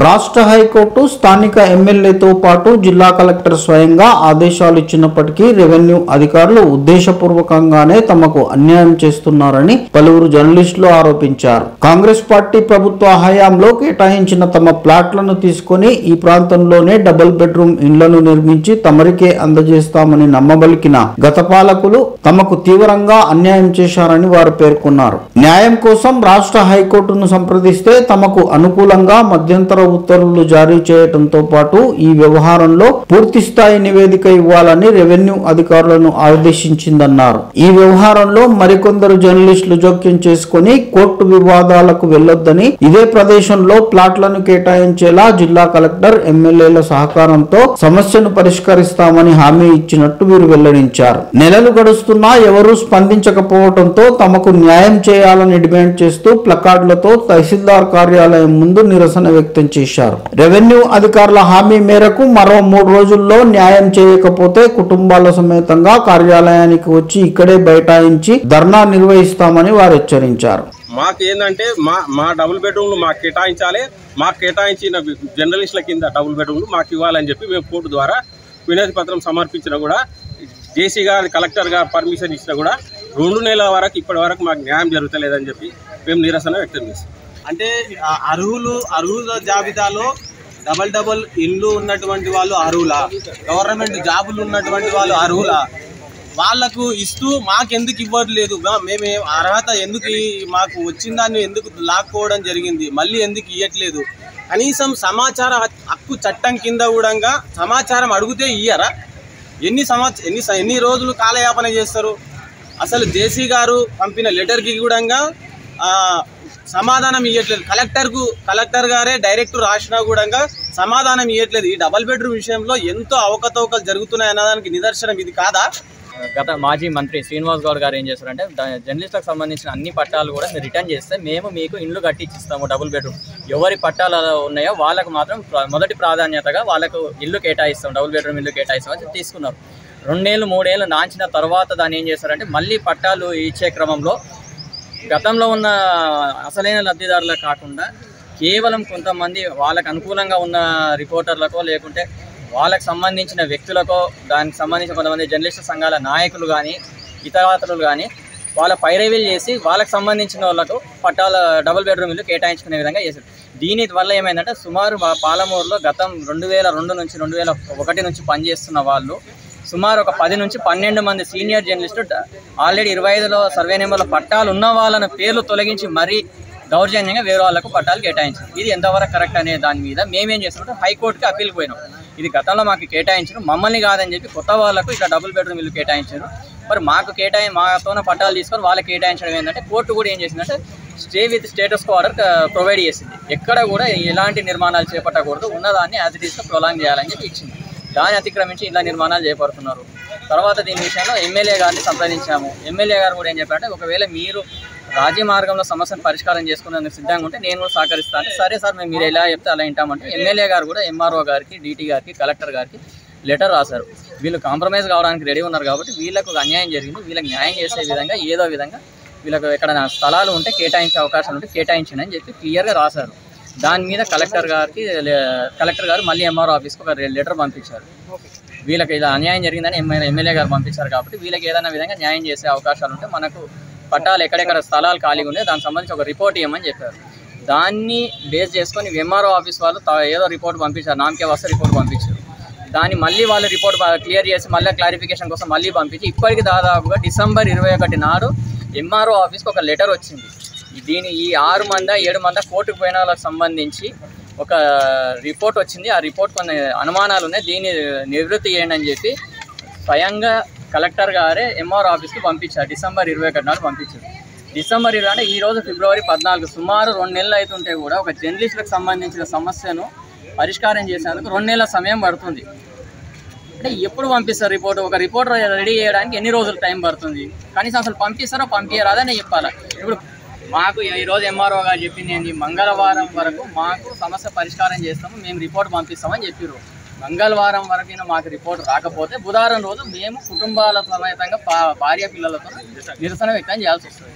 రాష్ట్ర హైకోర్టు స్థానిక ఎమ్మెల్యేతో పాటు జిల్లా కలెక్టర్ స్వయంగా ఆదేశాలు ఇచ్చినప్పటికీ రెవెన్యూ అధికారులు ఉద్దేశపూర్వకంగానే తమకు అన్యాయం చేస్తున్నారని పలువురు జర్నలిస్టులు ఆరోపించారు. కాంగ్రెస్ పార్టీ ప్రభుత్వ హయాంలో కేటాయించిన తమ ప్లాట్లను తీసుకొని ఈ ప్రాంతంలోనే డబుల్ బెడ్రూమ్ ఇండ్లను నిర్మించి తమరికే అందజేస్తామని నమ్మబలికిన గత పాలకులు తమకు తీవ్రంగా అన్యాయం చేశారని వారు పేర్కొన్నారు. న్యాయం కోసం రాష్ట్ర హైకోర్టును సంప్రదిస్తే తమకు అనుకూలంగా మధ్యంతర ఉత్తర్వులు జారీ చేయడంతో పాటు ఈ వ్యవహారంలో పూర్తి స్థాయి నివేదిక ఇవ్వాలని రెవెన్యూ అధికారులను ఆదేశించిందన్నారు. ఈ వ్యవహారంలో మరికొందరు జర్నలిస్టులు జోక్యం చేసుకుని కోర్టు వివాదాలకు వెళ్లొద్దని, ఇదే ప్రదేశంలో ప్లాట్లను కేటాయించేలా జిల్లా కలెక్టర్ ఎమ్మెల్యేల సహకారంతో సమస్యను పరిష్కరిస్తామని హామీ ఇచ్చినట్టు వీరు వెల్లడించారు. నెలలు గడుస్తున్నా ఎవరూ స్పందించకపోవడంతో తమకు న్యాయం చేయాలని డిమాండ్ చేస్తూ ప్లకార్డులతో తహసీల్దార్ కార్యాలయం ముందు నిరసన వ్యక్తం చేశారు. రెవెన్యూ అధికారుల హామీ మేరకు మరో 3 రోజుల్లో న్యాయం చేయకపోతే కుటుంబాల సమేతంగా కార్యాలయానికి వచ్చి ఇక్కడే బైఠాయించి ధర్నా నిర్వహిస్తామని వారు హెచ్చరించారు. మాకు ఏంటంటే మా డబుల్ బెడ్రూమ్లు మాకు కేటాయించాలి, మాకు కేటాయించిన జర్నలిస్టుల కింద డబుల్ బెడ్రూమ్లు మాకు ఇవ్వాలని చెప్పి మేము కోర్టు ద్వారా వినతి పత్రం సమర్పించినా కూడా, జేసీ గారు కలెక్టర్ గారు పర్మిషన్ ఇచ్చినా కూడా 2 నెలల వరకు ఇప్పటి వరకు మాకు న్యాయం జరుగుతలేదని చెప్పి మేము నిరసన వ్యక్తం చేస్తాం. అంటే అర్హుల జాబితాలో డబల్ ఇండ్లు ఉన్నటువంటి వాళ్ళు అర్హులా, గవర్నమెంట్ జాబులు ఉన్నటువంటి వాళ్ళు అర్హులా, వాళ్లకు ఇస్తూ మాకెందుకు ఇవ్వట్లేదు, మేము అర్హత ఎందుకు మాకు వచ్చిన దాన్ని ఎందుకు లాక్కోవడం జరిగింది, మళ్ళీ ఎందుకు ఇవ్వట్లేదు, కనీసం సమాచార హక్కు చట్టం కింద కూడా సమాచారం అడిగితే ఇయ్యరా? ఎన్ని రోజులు కాలయాపన చేస్తారు? అసలు జేసీ గారు పంపిన లెటర్కి కూడా సమాధానం ఇవ్వట్లేదు. కలెక్టర్ గారే డైరెక్ట్ రాసినా కూడా సమాధానం ఇవ్వట్లేదు. ఈ డబల్ బెడ్రూమ్ విషయంలో ఎంతో అవకతవకలు జరుగుతున్నాయి అన్నదానికి నిదర్శనం ఇది కాదా? గత మాజీ మంత్రి శ్రీనివాస్ గౌడ్ గారు ఏం చేస్తారంటే, జర్నలిస్టులకు సంబంధించిన అన్ని పట్టాలు కూడా మీరు రిటర్న్ చేస్తే మేము మీకు ఇండ్లు కట్టించిస్తాము డబుల్ బెడ్రూమ్, ఎవరి పట్టాలు ఉన్నాయో వాళ్ళకు మాత్రం మొదటి ప్రాధాన్యతగా వాళ్ళకు ఇల్లు కేటాయిస్తాం, డబుల్ బెడ్రూమ్ ఇల్లు కేటాయిస్తామని తీసుకున్నారు. 2 ఏళ్ళు 3 ఏళ్ళు నాంచిన తర్వాత దాన్ని ఏం చేస్తారంటే, మళ్ళీ పట్టాలు ఇచ్చే క్రమంలో గతంలో ఉన్న అసలైన లబ్ధిదారులకు కాకుండా కేవలం కొంతమంది వాళ్ళకు అనుకూలంగా ఉన్న రిపోర్టర్లకో లేకుంటే వాళ్ళకు సంబంధించిన వ్యక్తులకో, దానికి సంబంధించిన కొంతమంది జర్నలిస్టు సంఘాల నాయకులు కానీ ఇతరాతరులు కానీ వాళ్ళ పైరవీలు చేసి వాళ్ళకు సంబంధించిన వాళ్ళకు పట్టాల డబుల్ బెడ్రూమ్ ఇల్లు కేటాయించుకునే విధంగా చేశారు. దీని వల్ల ఏమైందంటే, సుమారు పాలమూరులో గతం 2002 నుంచి 2001 నుంచి పనిచేస్తున్న వాళ్ళు సుమారు ఒక 10 నుంచి 12 మంది సీనియర్ జర్నలిస్టులు ఆల్రెడీ 25లో సర్వే నెంబర్లో పట్టాలు ఉన్న వాళ్ళని పేర్లు తొలగించి మరీ దౌర్జన్యంగా వేరే వాళ్ళకు పట్టాలు కేటాయించారు. ఇది ఎంతవరకు కరెక్ట్ అనే దాని మీద మేమేం చేస్తామంటే హైకోర్టుకి అప్పీల్కి పోయినాం. ఇది గతంలో మాకు కేటాయించారు, మమ్మల్ని కాదని చెప్పి కొత్త వాళ్ళకు ఇట్లా డబుల్ బెడ్రూమ్ ఇల్లు కేటాయించారు. మరి మాతోన పట్టాలు తీసుకొని వాళ్ళకి కేటాయించడం ఏంటంటే, కోర్టు కూడా ఏం చేసిందంటే stay with status quo order provide చేసింది. ఎక్కడ కూడా ఎలాంటి నిర్మాణాలు చేపట్టకూడదు, ఉన్నదాన్ని యాజ్ ఇట్ ఈస్గా ప్రొలాంగ్ చేయాలని చెప్పి ఇచ్చింది. దాన్ని అతిక్రమించి ఇలా నిర్మాణాలు చేపడుతున్నారు. తర్వాత దీని విషయంలో ఎమ్మెల్యే గారిని సంప్రదించాము. ఎమ్మెల్యే గారు కూడా ఏం చెప్పారంటే, ఒకవేళ మీరు రాజీ మార్గంలో సమస్యను పరిష్కారం చేసుకునేందుకు సిద్ధంగా ఉంటే నేను కూడా సహకరిస్తాను. సరే సార్, మీరు ఎలా చెప్తే అలా వింటామంటే ఎమ్మెల్యే గారు కూడా ఎంఆర్ఓ గారికి, డీటీ గారికి, కలెక్టర్ గారికి లెటర్ రాశారు. వీళ్ళు కాంప్రమైజ్ కావడానికి రెడీ ఉన్నారు కాబట్టి వీళ్ళకు అన్యాయం జరిగింది, వీళ్ళకి న్యాయం చేసే విధంగా ఏదో విధంగా వీళ్ళకు ఎక్కడైనా స్థలాలు ఉంటే కేటాయించే అవకాశాలు ఉంటే కేటాయించండి అని చెప్పి క్లియర్గా రాశారు. దాని మీద కలెక్టర్ గారు మళ్ళీ ఎంఆర్ఓ ఆఫీస్కి ఒక లెటర్ పంపించారు. వీళ్ళకి ఇలా అన్యాయం జరిగిందని ఎమ్మెల్యే గారు పంపించారు కాబట్టి వీళ్ళకి ఏదైనా విధంగా న్యాయం చేసే అవకాశాలు ఉంటే మనకు పట్టాలు ఎక్కడెక్కడ స్థలాలు ఖాళీగా ఉంటే దానికి సంబంధించి ఒక రిపోర్ట్ ఇవ్వమని చెప్పారు. దాన్ని బేస్ చేసుకొని ఎంఆర్ఓ ఆఫీస్ వాళ్ళు ఏదో రిపోర్ట్ పంపించారు, నామకే వస్తే రిపోర్ట్ పంపించారు. దాన్ని మళ్ళీ వాళ్ళు రిపోర్ట్ క్లియర్ చేసి మళ్ళీ క్లారిఫికేషన్ కోసం మళ్ళీ పంపించి ఇప్పటికి దాదాపుగా డిసెంబర్ 21 నాడు ఎంఆర్ఓ ఆఫీస్కి ఒక లెటర్ వచ్చింది. ఈ 6 మంది 7 మంది కోర్టుకు పోయిన వాళ్ళకి సంబంధించి ఒక రిపోర్ట్ వచ్చింది. ఆ రిపోర్ట్ కొన్ని అనుమానాలు ఉన్నాయి, దీన్ని నివృత్తి చేయండి అని చెప్పి స్వయంగా కలెక్టర్ గారే ఎంఆర్ఓ ఆఫీస్కి పంపించారు. డిసెంబర్ 21 నాడు పంపించారు. డిసెంబర్ 20 అంటే ఈరోజు ఫిబ్రవరి 14, సుమారు 2 నెలలు అవుతుంటే కూడా ఒక జర్నలిస్టులకు సంబంధించిన సమస్యను పరిష్కారం చేసేందుకు 2 నెలల సమయం పడుతుంది. అంటే ఎప్పుడు పంపిస్తారు రిపోర్ట్? ఒక రిపోర్ట్ రెడీ చేయడానికి ఎన్ని రోజులు టైం పడుతుంది? కనీసం అసలు పంపిస్తారో పంపించారో అదే చెప్పాలి. ఇప్పుడు మాకు ఈరోజు ఎంఆర్ఓ గారు చెప్పింది ఏంటి, మంగళవారం వరకు మాకు సమస్య పరిష్కారం చేస్తాము, మేము రిపోర్ట్ పంపిస్తామని చెప్పారు. మంగళవారం వరకు మాకు రిపోర్ట్ రాకపోతే బుధవారం రోజు మేము కుటుంబాల సమేతంగా భార్య పిల్లలతో నిరసన వ్యక్తం చేయాల్సి వస్తుంది.